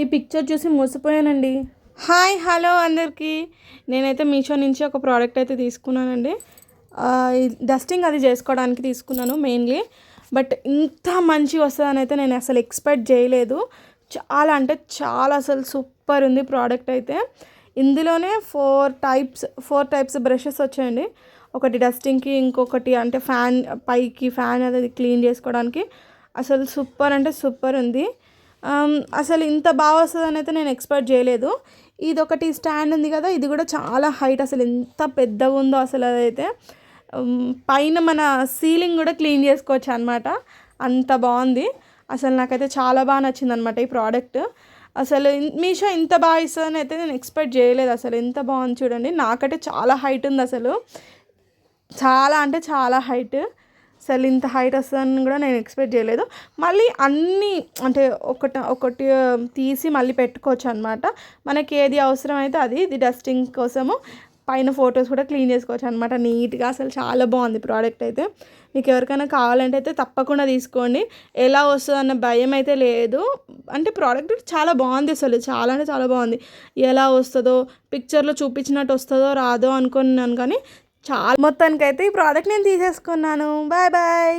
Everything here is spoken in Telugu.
ఈ పిక్చర్ చూసి మోసపోయానండి. హాయ్ హలో అందరికీ. నేనైతే మీషో నుంచి ఒక ప్రోడక్ట్ అయితే తీసుకున్నానండి. డస్టింగ్ అది చేసుకోవడానికి తీసుకున్నాను మెయిన్లీ. బట్ ఇంత మంచిగా వస్తుందని అయితే నేను అసలు ఎక్స్పెక్ట్ చేయలేదు. చాలా అంటే చాలా అసలు సూపర్ ఉంది ప్రోడక్ట్ అయితే. ఇందులోనే ఫోర్ టైప్స్ బ్రషెస్ వచ్చాయండి. ఒకటి డస్టింగ్కి, ఇంకొకటి అంటే ఫ్యాన్ అది క్లీన్ చేసుకోవడానికి. అసలు సూపర్ అంటే సూపర్ ఉంది. అసలు ఇంత బాగా వస్తుందని అయితే నేను ఎక్స్పెక్ట్ చేయలేదు. ఇదొకటి స్టాండ్ ఉంది కదా, ఇది కూడా చాలా హైట్, అసలు ఎంత పెద్దగా ఉందో అసలు. అదైతే పైన మన సీలింగ్ కూడా క్లీన్ చేసుకోవచ్చు అనమాట. అంత బాగుంది. అసలు నాకైతే చాలా బాగా నచ్చింది అనమాట ఈ ప్రోడక్ట్. అసలు మీషో ఇంత బాగా ఇస్తుందని అయితే నేను ఎక్స్పెక్ట్ చేయలేదు. అసలు ఎంత బాగుంది చూడండి. నాకైతే చాలా హైట్ ఉంది, అసలు చాలా అంటే చాలా హైట్. అసలు ఇంత హైట్ వస్తుందని కూడా నేను ఎక్స్పెక్ట్ చేయలేదు. మళ్ళీ అన్నీ అంటే ఒకటి తీసి మళ్ళీ పెట్టుకోవచ్చు అనమాట. మనకి ఏది అవసరం అయితే అది. ఇది డస్టింగ్ కోసము, పైన ఫొటోస్ కూడా క్లీన్ చేసుకోవచ్చు అనమాట నీట్గా. అసలు చాలా బాగుంది ప్రోడక్ట్ అయితే. మీకు ఎవరికైనా కావాలంటే అయితే తప్పకుండా తీసుకోండి. ఎలా వస్తుందన్న భయం అయితే లేదు. అంటే ప్రోడక్ట్ చాలా బాగుంది, అసలు చాలా అంటే చాలా బాగుంది. ఎలా వస్తుందో, పిక్చర్లో చూపించినట్టు వస్తుందో రాదో అనుకున్నాను, కానీ చాలా మొత్తానికైతే ఈ ప్రోడక్ట్ నేను తీసేసుకున్నాను. Bye bye.